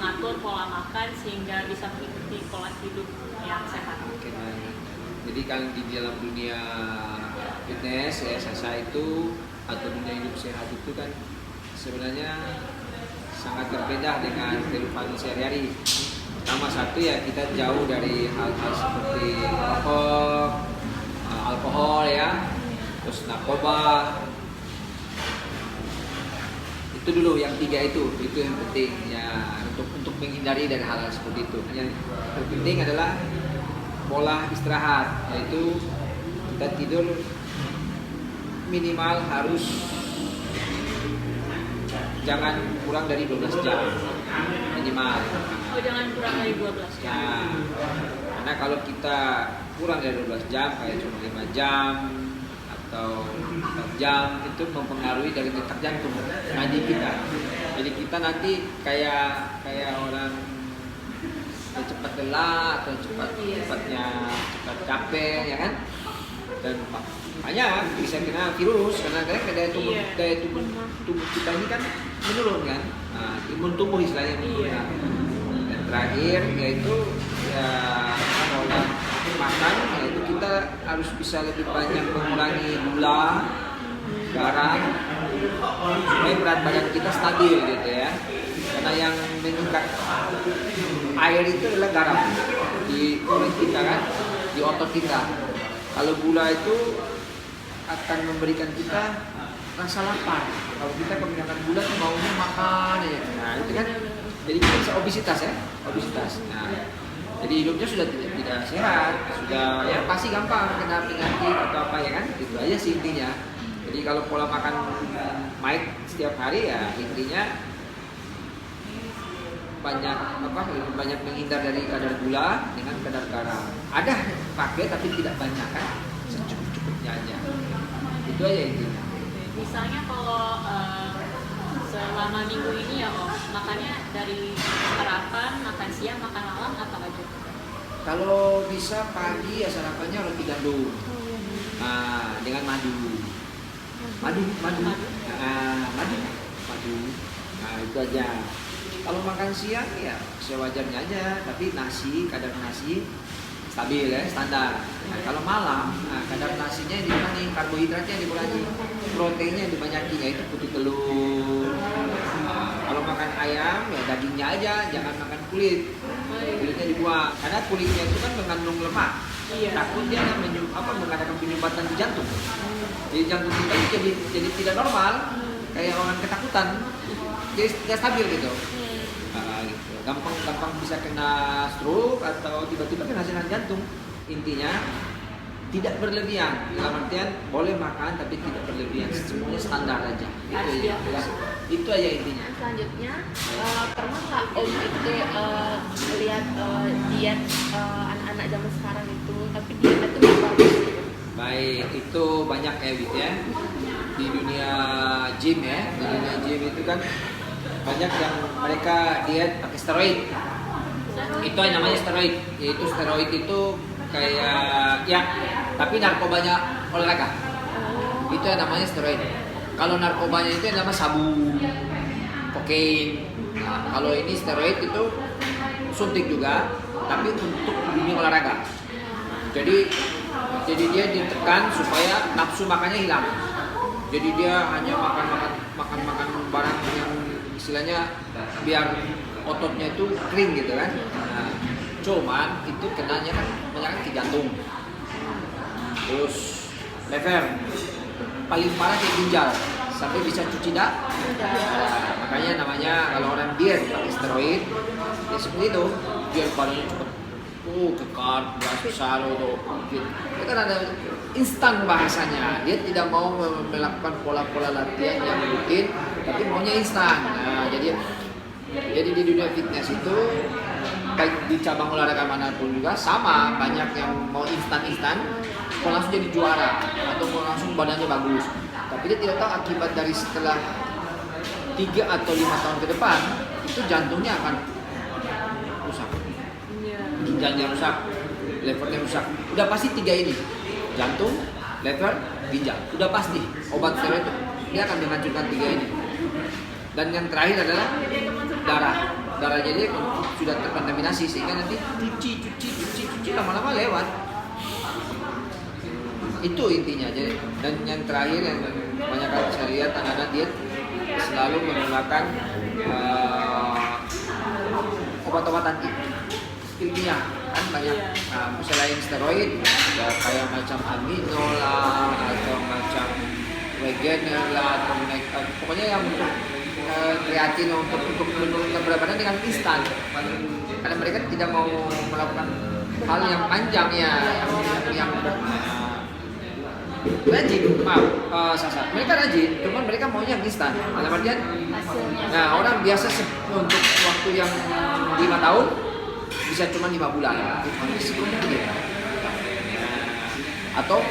mengatur pola makan sehingga bisa mengikuti pola hidup yang sehat. Oke, baik. Jadi kan di dalam dunia fitness ya, SSA itu atau dunia hidup sehat itu kan sebenarnya sangat berbeda dengan kehidupan sehari-hari. Pertama satu ya, kita jauh dari hal-hal seperti rokok, alkohol ya, terus narkoba. Itu dulu yang tiga itu yang penting ya, untuk menghindari dari hal-hal seperti itu. Yang terpenting adalah pola istirahat, yaitu kita tidur minimal harus jangan kurang dari 12 jam minimal. Oh, jangan kurang dari 12 jam. Nah, karena kalau kita kurang dari 12 jam kayak cuma 5 jam atau 4 jam itu mempengaruhi dari detak jantung nadi kita. Jadi kita nanti kayak orang cepat lelah atau cepat capek ya kan, dan makanya bisa kena virus karena daya tubuh kita ini kan menurun kan, imun tubuh istilahnya menurun. Dan terakhir yaitu ya olah makan, yaitu kita harus bisa lebih banyak mengurangi gula, garam supaya berat badan kita stabil gitu ya. Karena yang meningkat air itu adalah garam di kulit kita kan, di otot kita. Kalau gula itu akan memberikan kita rasa lapar. Kalau kita kebanyakan gula tuh maunya makan ya. Nah itu kan jadi kita bisa obesitas ya, obesitas. Nah jadi hidupnya sudah tidak sehat, sudah ya pasti gampang kena penyakit atau apa ya kan. Itu aja sih intinya. Jadi kalau pola makan baik setiap hari ya intinya lebih banyak menghindar dari kadar gula dengan kadar garam. Ada pakai tapi tidak banyak kan, secukup-cukupnya aja. Itu aja intinya. Misalnya kalau selama minggu ini ya Om, makannya dari sarapan, makan siang, makan malam apa aja? Kalau bisa pagi ya sarapannya roti gandum. Nah, dengan madu. Madu. Nah, itu aja. Kalau makan siang ya sewajarnya aja, tapi kadar nasi stabil ya, standar. Nah, kalau malam, kadar nasinya dikurangi, karbohidratnya dikurangi, proteinnya dibanyakin, yaitu putih telur. Kalau makan ayam ya dagingnya aja, jangan makan kulitnya dibuang, karena kulitnya itu kan mengandung lemak. Takut dia mengadakan penyumbatan di jantung. Jadi jantung kita itu jadi tidak normal, kayak orang ketakutan, jadi tidak stabil gitu. Gitu. Gampang bisa kena stroke atau tiba-tiba kena serangan jantung. Intinya tidak berlebihan, dalam artian boleh makan tapi tidak berlebihan, semuanya standar aja. Itu aja intinya. Selanjutnya pernah nggak Om itu lihat diet anak-anak zaman sekarang itu, tapi dietnya itu nggak bagus gitu? Baik, itu banyak ya Wit ya. Di dunia gym ya, di dunia gym itu kan banyak yang mereka diet pakai steroid. Itu namanya steroid. Yaitu steroid itu kayak ya, tapi narkobanya olahraga. Itu yang namanya steroid. Kalau narkobanya itu yang namanya sabu, kokain. Nah, kalau ini steroid itu suntik juga, tapi untuk dunia olahraga. Jadi dia ditekan supaya nafsu makannya hilang. Jadi dia hanya makan barang yang istilahnya biar ototnya itu kering gitu kan. Nah, cuman itu kenanya kan banyak ke jantung, terus lever, paling parah ke ginjal, sampai bisa cuci darah. Makanya namanya kalau orang diet pakai steroid ya seperti itu, biar badannya cepat kekar, beras besar itu kan ada instan bahasanya. Dia tidak mau melakukan pola-pola latihan yang rutin, tapi maunya instan. Nah, jadi di dunia fitness itu baik di cabang olahraga manapun juga sama, banyak yang mau instan mau langsung jadi juara atau mau langsung badannya bagus, tapi dia tidak tahu akibat dari setelah 3 atau 5 tahun ke depan itu jantungnya akan rusak, ginjalnya rusak, levernya rusak. Udah pasti 3 ini, jantung, lever, ginjal. Udah pasti obat steroid itu dia akan menghancurkan 3 ini. Dan yang terakhir adalah darah. darahnya dia sudah terkontaminasi sehingga nanti cuci lama-lama lewat. Itu intinya. Jadi, dan yang terakhir yang banyak kali saya lihat anak-anak diet selalu menggunakan obat-obatan ilmiah kan banyak. Selain steroid ya kayak macam amino lah atau macam Wegener lah atau pokoknya yang untuk kreatin untuk menurunkan berat badan dengan instan karena mereka tidak mau melakukan hal yang panjang ya yang rajin, Sasa. Mereka rajin, cuman mereka maunya yang instan. Dalam artian, nah orang biasa untuk waktu yang 5 tahun bisa cuma 5 bulan. Itu risikonya gitu. Atau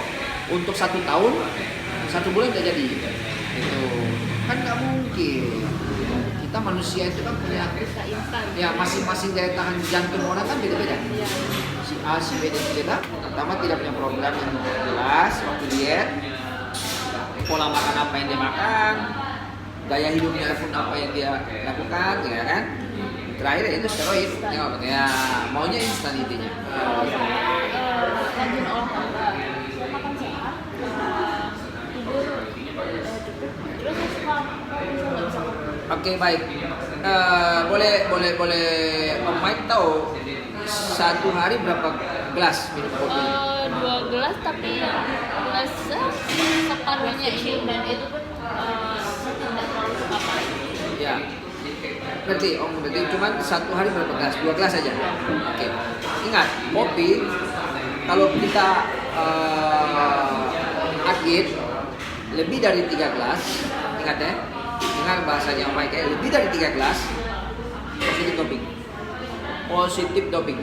untuk 1 tahun, 1 bulan tidak jadi. Itu kan nggak mungkin. Kita manusia itu kan punya bisa instan. ya masing-masing daya tahan jantung orang kan beda-beda. Si A, si B, dan si Z pertama tidak punya program yang jelas waktu diet, pola makan apa yang dia makan, gaya hidupnya pun apa yang dia lakukan, ya kan? Terakhir itu steroid, ya maunya instan intinya. Rajin olahraga, makan sehat, tidur cukup, terus suka nggak bisa makan. Oke, baik. Boleh Om Mike tahu 1 hari berapa gelas minum kopi? 2 gelas tapi gelas separuhnya ini dan itu pun saya tidak terlalu suka pahit. Ya. Berarti cuma 1 hari berapa gelas? 2 gelas saja. Oke. Ingat, kopi kalau kita akid lebih dari 3 gelas, ingat ya. Ingat bahasanya Om Mike, lebih dari 3 gelas positif doping. Positif doping.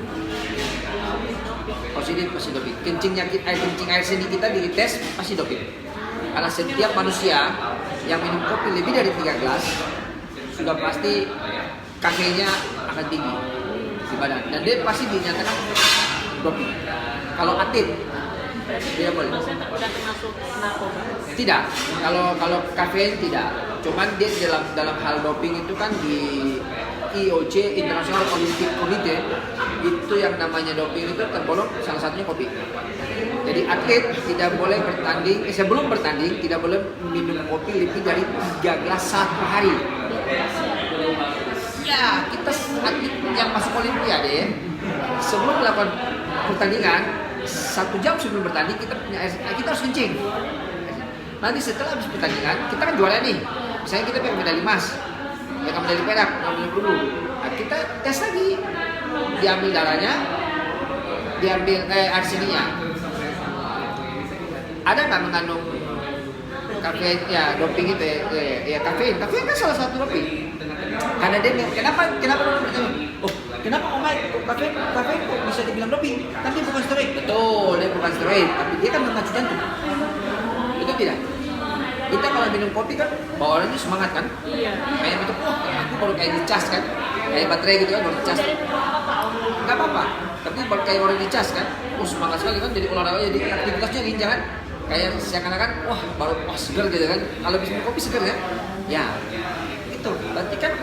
Kencing air seni kita dites pasti doping. Karena setiap manusia yang minum kopi lebih dari 3 gelas sudah pasti kafeinnya akan tinggi di badan dan dia pasti dinyatakan doping. Kalau atlet tidak boleh. Maksudnya udah termasuk narkoba? Tidak. Kalau kafein tidak. Cuman dia dalam hal doping itu kan di IOC International Olympic Committee itu yang namanya doping itu tergolong salah satunya kopi. Jadi atlet tidak boleh bertanding sebelum bertanding tidak boleh minum kopi lebih dari 3 gelas 1 hari. Ya kita atlet yang masuk olimpiade sebelum melakukan pertandingan 1 jam sebelum bertanding kita harus kencing. Nanti setelah habis pertandingan kita kan juara nih. Misalnya kita pegang medali emas, pegang medali perak, medali perunggu. Nah, kita tes lagi, diambil darahnya, diambil arseninya. Ada nggak mengandung kafein? Ya doping itu ya kafein. Kafein kan salah satu doping. Karena dia kenapa orang bertanya, oh kenapa kafein kok bisa dibilang doping? Kan dia bukan steroid. Betul, dia bukan steroid, tapi dia kan memacu jantung. Betul tidak? Kita kalau minum kopi kan bawaannya semangat kan? Iya. Kayak itu, aku baru kayak dicas kan? Kayak baterai gitu kan, baru dicas. Nggak apa-apa. Tapi baru kayak baru dicas kan? Semangat sekali kan? Jadi olahraga, jadi aktivitasnya lincah kan? Kayak seakan-akan, wah seger gitu kan? Kalau habis minum kopi seger kan? Ya, itu. Berarti kan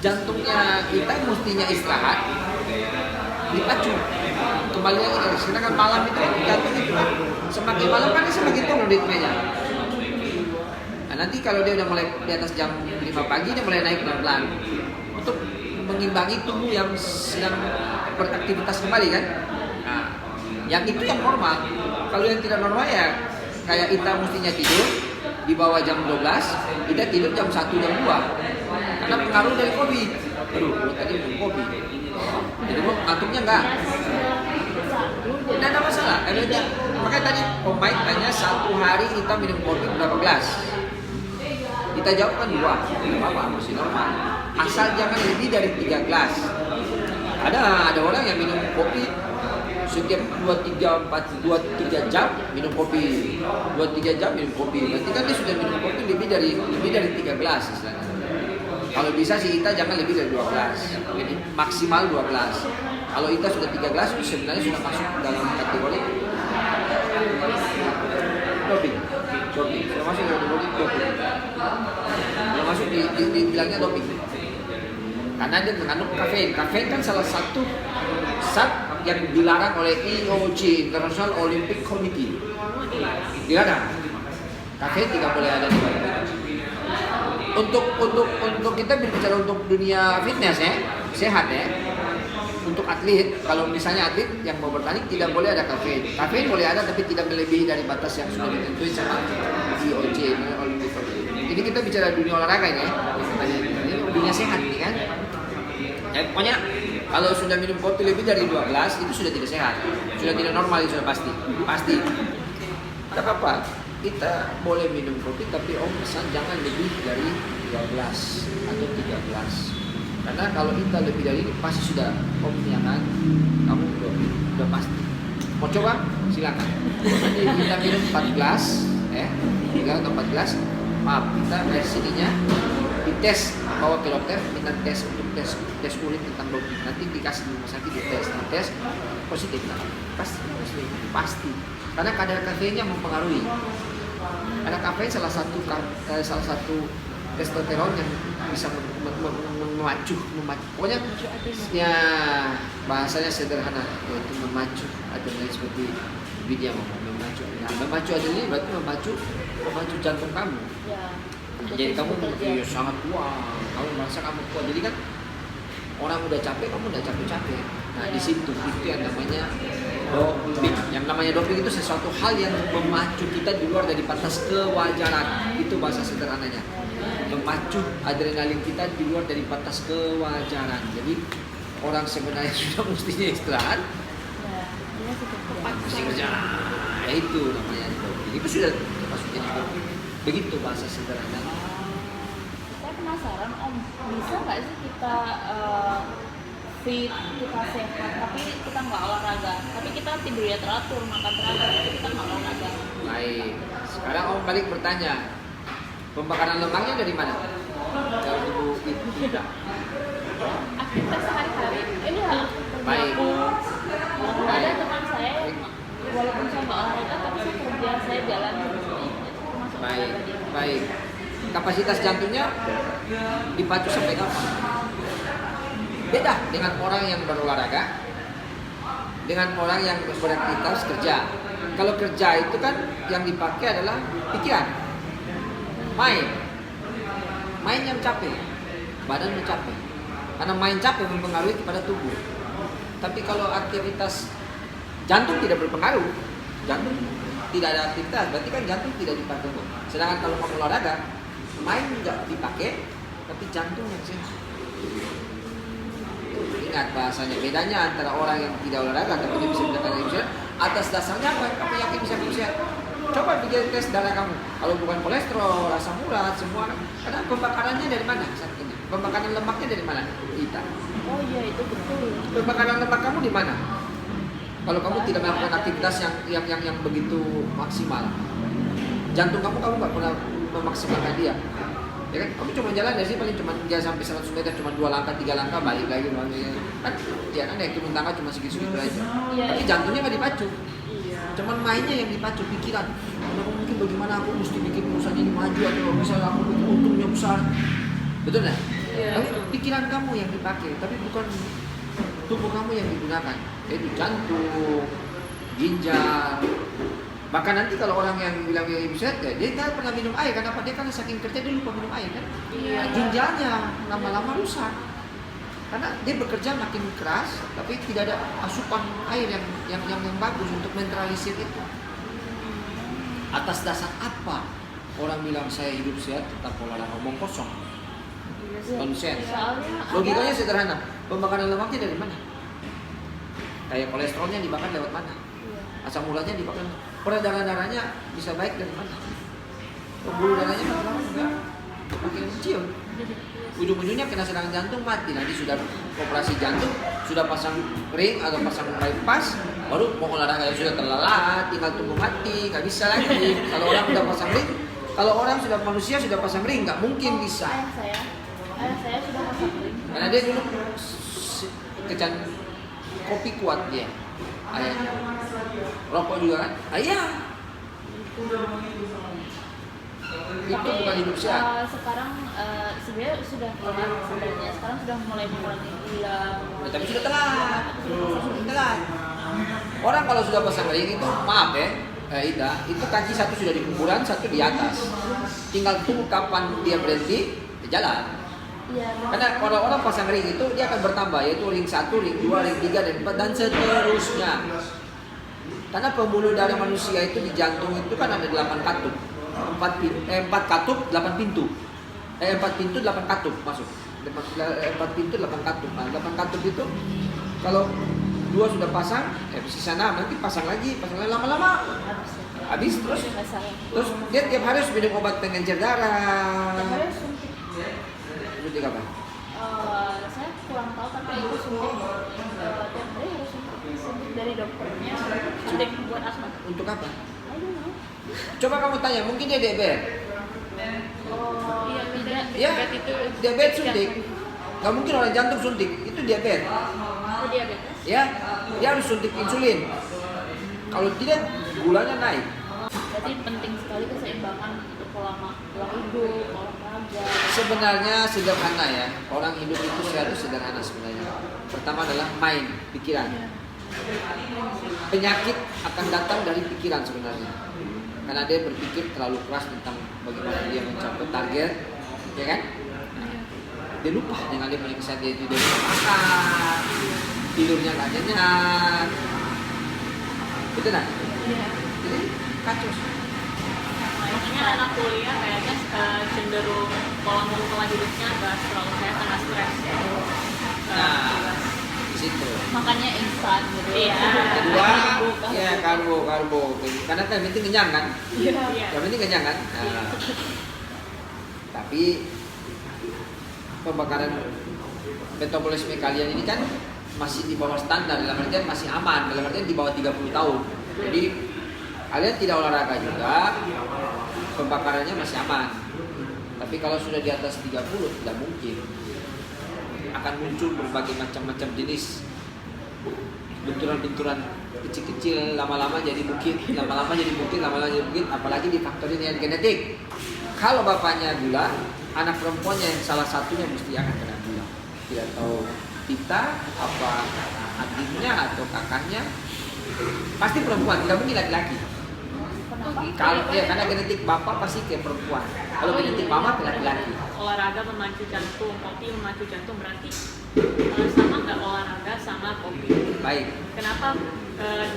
jantungnya kita mestinya istirahat, dipacu. Kembali lagi, sedangkan malam itu jantung itu kan semakin malam kan dia semakin turun ritmenya. Nah, nanti kalau dia udah mulai di atas jam 5 pagi dia mulai naik pelan-pelan untuk mengimbangi tubuh yang sedang beraktivitas kembali kan. Nah, yang itu yang normal. Kalau yang tidak normal ya kayak kita mestinya tidur di bawah jam 12, kita tidur jam 1 jam 2. Karena pengaruh dari kopi. Aduh, tadi minum kopi. Jadi ngantuknya enggak. Tidak ada masalah. Makanya tadi Om Mike tanya 1 hari kita minum kopi berapa gelas? Kita jawab kan 2, tidak apa-apa, masih normal. Asal jangan lebih dari 3 gelas. Ada orang yang minum kopi setiap 2-3 jam minum kopi, 2-3 jam minum kopi. Berarti kan dia sudah minum kopi lebih dari 3 gelas istilahnya. Kalau bisa sih kita jangan lebih dari 2 gelas. Jadi maksimal 2 gelas. Kalau kita sudah 3 gelas itu sebenarnya sudah masuk dalam kategori doping. Sudah masuk dalam kategori doping. Sudah masuk dibilangnya doping. karena dia mengandung kafein. Kafein kan salah satu zat yang dilarang oleh IOC, International Olympic Committee. Dilarang. Kafein tidak boleh ada di dalam itu. Untuk kita berbicara untuk dunia fitness ya, sehat ya. Untuk atlet, kalau misalnya atlet yang mau bertanding tidak boleh ada kafein. Kafein boleh ada tapi tidak melebihi dari batas yang sudah ditentuin sama IOC, Olympic Committee. Ini kita bicara dunia olahraga ini ya. Ini dunia sehat nih kan. Ya, pokoknya kalau sudah minum kopi lebih dari 12 itu sudah tidak sehat, sudah tidak normal, itu sudah pasti. Tak apa, kita boleh minum kopi tapi om pesan jangan lebih dari 12 atau 13. Karena kalau kita lebih dari ini pasti sudah om ya kan, kamu udah pasti. Mau coba? Silakan. Nanti kita minum 4 gelas, 3 atau 4 gelas. Maaf, kita dari sininya dites, bawa ke dokter, minta tes untuk tes urin tentang doping. Nanti dikasih di rumah sakit dites positif lah. Pasti. Karena kadar kafeinnya mempengaruhi. Karena kafein salah satu testosteron yang bisa memacu. Pokoknya ya bahasanya sederhana, yaitu memacu adrenalin seperti Widya ngomong memacu. Nah, memacu adrenalin berarti memacu jantung kamu. Jadi kamu sangat kuat, kamu merasa kamu kuat. Jadi kan orang udah capek, kamu udah capek. Nah di situ itu yang namanya doping. Yang namanya doping itu sesuatu hal yang memacu kita di luar dari batas kewajaran. Itu bahasa sederhananya. Memacu adrenalin kita di luar dari batas kewajaran. Jadi orang sebenarnya sudah mestinya istirahat, mesti kerja. Ya itu namanya doping. Itu sudah maksudnya doping. Begitu bahasa sederhana. Saya penasaran om, bisa nggak sih kita fit, kita sehat, tapi kita nggak olahraga, tapi kita tidurnya teratur, makan teratur, tapi kita nggak olahraga? Baik, sekarang om balik bertanya, pembakaran lemaknya dari mana? Kalau tubuh itu tidak. Aktivitas sehari-hari, ini hal Baik. ada teman saya yang walaupun saya nggak olahraga, tapi saya kerja, saya jalan terus, itu termasuk olahraga. Baik. Kapasitas jantungnya dipacu sampai kapan? Beda dengan orang yang berolahraga, dengan orang yang beraktivitas kerja. Kalau kerja itu kan yang dipakai adalah pikiran, main yang capek, badan capek. Karena main capek mempengaruhi kepada tubuh. Tapi kalau aktivitas jantung tidak berpengaruh, jantung tidak ada aktivitas, berarti kan jantung tidak dipakai. Sedangkan kalau kamu olahraga, main nggak dipakai, tapi jantung yang sehat. Ingat bahasanya, bedanya antara orang yang tidak olahraga tapi dia bisa menjaga sehat, atas dasarnya apa? Kamu yakin bisa sehat? Coba bikin tes darah kamu. Kalau bukan kolesterol, asam urat, semua. Karena pembakarannya dari mana? Satunya. Pembakaran lemaknya dari mana? Kita. Oh iya, itu betul. Pembakaran lemak kamu di mana? Kalau kamu tidak melakukan aktivitas yang begitu maksimal, jantung kamu nggak pernah memaksimalkan dia. Ya kan? Kamu cuma jalan dari sini paling cuma dia sampai 100 meter cuma 2 langkah 3 langkah balik lagi kan ya kan naik turun tangga cuma segitu aja. Tapi jantungnya nggak dipacu. Cuman mainnya yang dipacu pikiran. Aku mungkin bagaimana aku mesti bikin perusahaan ini maju atau bisa aku bikin untungnya besar. Betul nggak? Tapi pikiran kamu yang dipakai, tapi bukan tubuh kamu yang digunakan. Yaitu jantung, ginjal. Bahkan nanti kalau orang yang bilang dia sehat, dia nggak pernah minum air. Kenapa? Dia kan saking kerja dia lupa minum air kan? Ginjalnya lama-lama rusak. Karena dia bekerja makin keras, tapi tidak ada asupan air yang bagus untuk menetralisir itu. Atas dasar apa orang bilang saya hidup sehat tetap olahraga? Omong kosong. Konsep. Logikanya sederhana. Pembakaran lemaknya dari mana? Kayak kolesterolnya dibakar lewat mana? Asam uratnya dibakar. Peredaran darahnya bisa baik dari mana? Pembuluh darahnya enggak. Makin kecil. Ujung-ujungnya kena serangan jantung mati. Nanti sudah operasi jantung, sudah pasang ring atau pasang bypass, baru mau olahraga sudah terlelat, tinggal tunggu mati, nggak bisa lagi. Kalau orang sudah pasang ring, kalau orang sudah manusia sudah pasang ring, nggak mungkin bisa. Ayah saya sudah pasang ring. Karena dia dulu kecan kopi kuat dia, ayahnya. Rokok juga kan, ayah. Itu bukan hidup sehat. Sekarang sebenarnya sudah kelar sebenarnya. Sekarang sudah mulai mengurangi gula. Ya, tapi sudah telat. Sudah telat. Orang kalau sudah pasang ring itu, maaf ya, Ida, itu kaki satu sudah di kuburan, satu di atas. Tinggal tunggu kapan dia berhenti, dia jalan. Iya. Karena kalau orang pasang ring itu dia akan bertambah, yaitu ring 1, ring 2, ring 3, dan 4 dan seterusnya. Karena pembuluh darah manusia itu di jantung itu kan ada 8 katup. 4 katup, 8 pintu. 4 pintu, 8 katup masuk. 4 pintu, 8 katup. Nah, 8 katup itu kalau 2 sudah pasang, sisa 6, nanti pasang lagi lama-lama. Habis terus dia tiap hari harus minum obat pengencer darah. Tiap hari harus suntik. Suntik apa? Saya kurang tahu tapi itu suntik. Tiap hari harus suntik dari dokternya. Suntik buat asma. Untuk apa? I don't know. Coba kamu tanya, mungkin dia diabetes. Iya tidak. Ya, diabetes suntik. Gak mungkin orang jantung suntik, itu diabetes. Oh, diabetes. Ya, dia harus suntik insulin. Kalau tidak, gulanya naik. Berarti penting sekali keseimbangan untuk pola hidup, olahraga. Sebenarnya sederhana ya. Orang hidup itu sehat itu sederhana sebenarnya. Pertama adalah main, pikiran. Penyakit akan datang dari pikiran sebenarnya. Karena dia berpikir terlalu keras tentang bagaimana dia mencapai target, ya kan? Dia lupa dengan dia punya kesehatan, dia lupa makan, tidurnya nggak nyenyak, betul nggak? Iya. Jadi kacau. Makanya anak kuliah kayaknya cenderung pola hidupnya nggak terlalu sehat karena stres. Nah, di situ. Makanya instan gitu. Iya. Kedua, ya karbo. Karena kan yang penting kenyang kan? Iya. Yang penting kenyang kan? Nah, tapi pembakaran metabolisme kalian ini kan masih di bawah standar, dalam artian masih aman, dalam artian di bawah 30 tahun. Jadi kalian tidak olahraga juga, pembakarannya masih aman. Tapi kalau sudah di atas 30 tidak mungkin. Akan muncul berbagai macam-macam jenis benturan-benturan kecil-kecil, lama-lama jadi bukit, lama-lama jadi bukit, apalagi difaktorin dengan genetik. Kalau bapaknya gula, anak perempuannya yang salah satunya mesti akan kena gula. Tidak tahu kita apa adiknya atau kakaknya, pasti perempuan, tidak mungkin laki-laki. Kalau ya, karena genetik bapak pasti ke perempuan. Kalau genetik mama ke laki-laki. Olahraga memacu jantung, kopi memacu jantung, berarti sama nggak olahraga sama kopi? Baik. Kenapa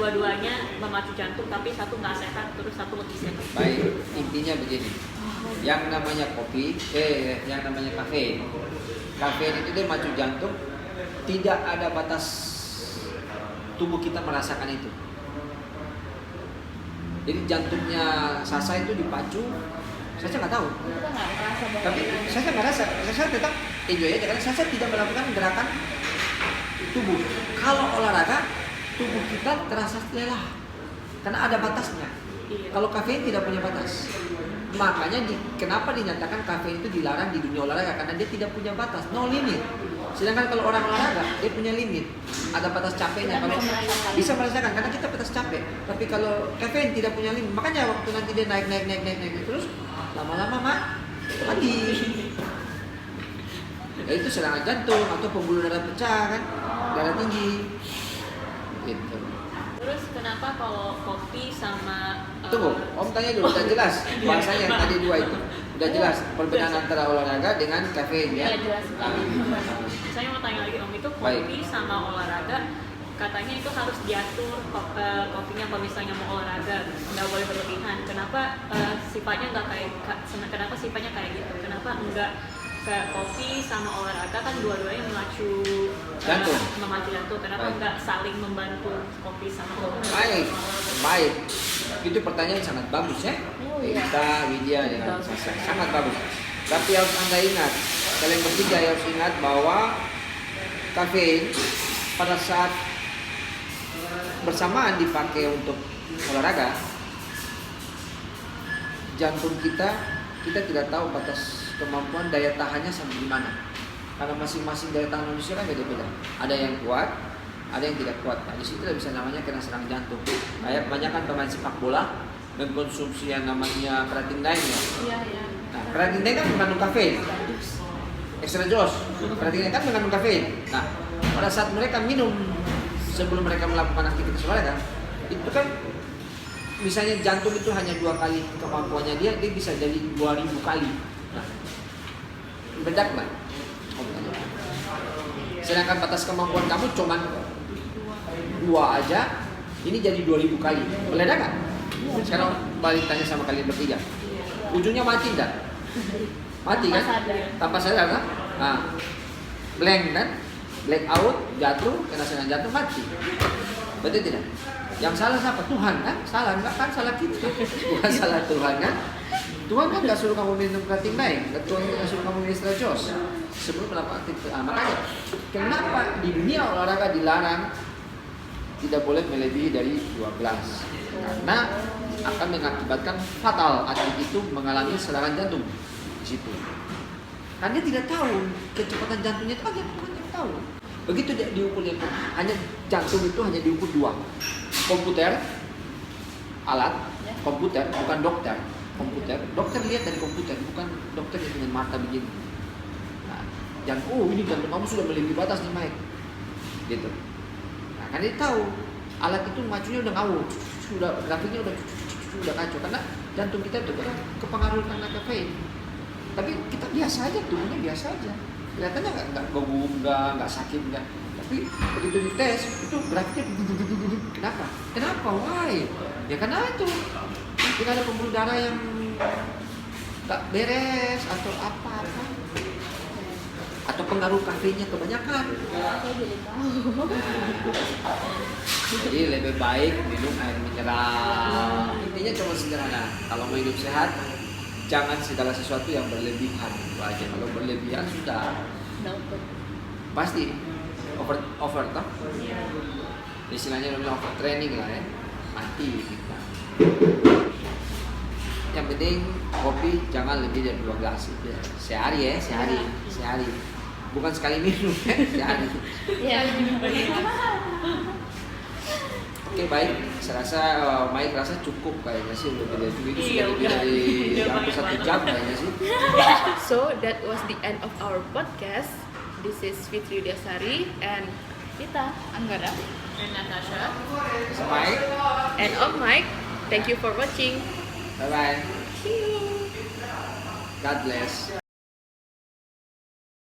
dua-duanya memacu jantung tapi satu nggak sehat terus satu lebih sehat? Baik, intinya begini. Yang namanya kopi, yang namanya kafein. Kafein itu dia macu jantung, tidak ada batas tubuh kita merasakan itu. Jadi jantungnya Sasa itu dipacu, Sasa nggak tahu. Kita nggak merasa bahwa Tapi Sasa nggak rasa, Sasa tetap enjoy aja karena Sasa tidak melakukan gerakan tubuh. Kalau olahraga, tubuh kita terasa lelah karena ada batasnya. Iya. Kalau kafein tidak punya batas. Makanya kenapa dinyatakan kafein itu dilarang di dunia olahraga, karena dia tidak punya batas, no limit. Sedangkan kalau orang olahraga dia punya limit, ada batas capeknya. Kalau bisa merasakan karena kita batas capek. Tapi kalau kafein tidak punya limit, makanya waktu nanti dia naik terus lama-lama mati. Ya itu serangan jantung atau pembuluh darah pecah kan, darah tinggi. Gitu. Terus kenapa kalau kopi sama Tunggu, Om tanya dulu, udah jelas bahasanya yang tadi dua itu. Udah jelas perbedaan antara olahraga dengan kafein ya. Iya jelas sekali. Saya mau tanya lagi Om, itu Baik. kopi sama olahraga katanya itu harus diatur kopinya kalau misalnya mau olahraga nggak boleh berlebihan. Kenapa sifatnya nggak kenapa sifatnya kayak gitu? Kenapa enggak kayak kopi sama olahraga kan dua-duanya memacu jantung. Kenapa Baik. enggak saling membantu kopi sama olahraga? Baik. Itu pertanyaan sangat bagus ya. Oh, iya. Kita Widya dengan Sasa sangat bagus. Tapi harus Anda ingat, kalian bertiga harus ingat bahwa kafein pada saat bersamaan dipakai untuk olahraga, jantung kita tidak tahu batas kemampuan daya tahannya sampai di mana. Karena masing-masing daya tahan manusia kan beda-beda. Ada yang kuat, ada yang tidak kuat. Nah, di situ bisa namanya kena serangan jantung. Kayak kebanyakan pemain sepak bola mengkonsumsi yang namanya creatine ya. Iya. Nah, creatine kan mengandung kafein. Extra dose. Creatine kan mengandung kafein. Nah, pada saat mereka minum sebelum mereka melakukan aktivitas olahraga, itu kan misalnya jantung itu hanya 2 kali kemampuannya dia bisa jadi 2000 kali. Nah, bedak nggak? Sedangkan batas kemampuan kamu cuma 2 aja, ini jadi 2000 kali. Meledak nggak? Sekarang balik tanya sama kalian bertiga. Ujungnya mati enggak? Mati kan? Tanpa sadar kan? Nah, blank kan? Black out, jatuh, kena serangan jantung, mati. Betul tidak? Yang salah siapa? Tuhan kan? Salah enggak kan? Salah kita. Bukan salah Tuhan kan? Tuhan kan nggak suruh kamu minum creatine naik, Tuhan nggak suruh kamu minum extra dose sebelum melakukan aktivitas. Makanya kenapa di dunia olahraga dilarang tidak boleh melebihi dari 2 gelas? Karena akan mengakibatkan fatal atlet itu mengalami serangan jantung di situ. Karena dia tidak tahu kecepatan jantungnya itu hanya Tuhan yang tahu. Begitu dia diukur hanya jantung itu hanya diukur 2. Komputer, alat, komputer bukan dokter. Dokter lihat dari komputer, bukan dokter yang dengan mata begini. Nah, ini jantung kamu sudah melebihi batas nih Mike, gitu. Nah, kan dia tahu alat itu macunya udah ngawur, sudah grafiknya udah kacau karena jantung kita itu kan kepengaruh karena kafein. Tapi kita biasa aja, tubuhnya biasa aja, kelihatannya nggak gugup, nggak sakit, nggak. Tapi begitu dites itu grafiknya kenapa? Why? Ya karena itu. Mungkin ada pembuluh darah yang tak beres atau apa-apa, atau pengaruh kafeinnya kebanyakan. Saya jadi tahu. Jadi lebih baik minum air mineral. Intinya cuma sederhana. Kalau mau hidup sehat, jangan segala sesuatu yang berlebihan. Itu aja. Kalau berlebihan sudah pasti over toh. Istilahnya namanya overtraining lah ya. Mati kita. Yang penting kopi jangan lebih dari 2 gelas sehari ya, sehari. Bukan sekali minum ya, sehari. Iya. Oke baik, saya rasa Mike rasa cukup kayaknya sih lebih dari itu Iya, sudah lebih dari hampir 1 jam kayaknya sih. So that was the end of our podcast. This is Fitri Dasari and Kita Anggara. Dan Natasha. Mike, and of Mike. Thank you for watching. bye bye. See you. God bless.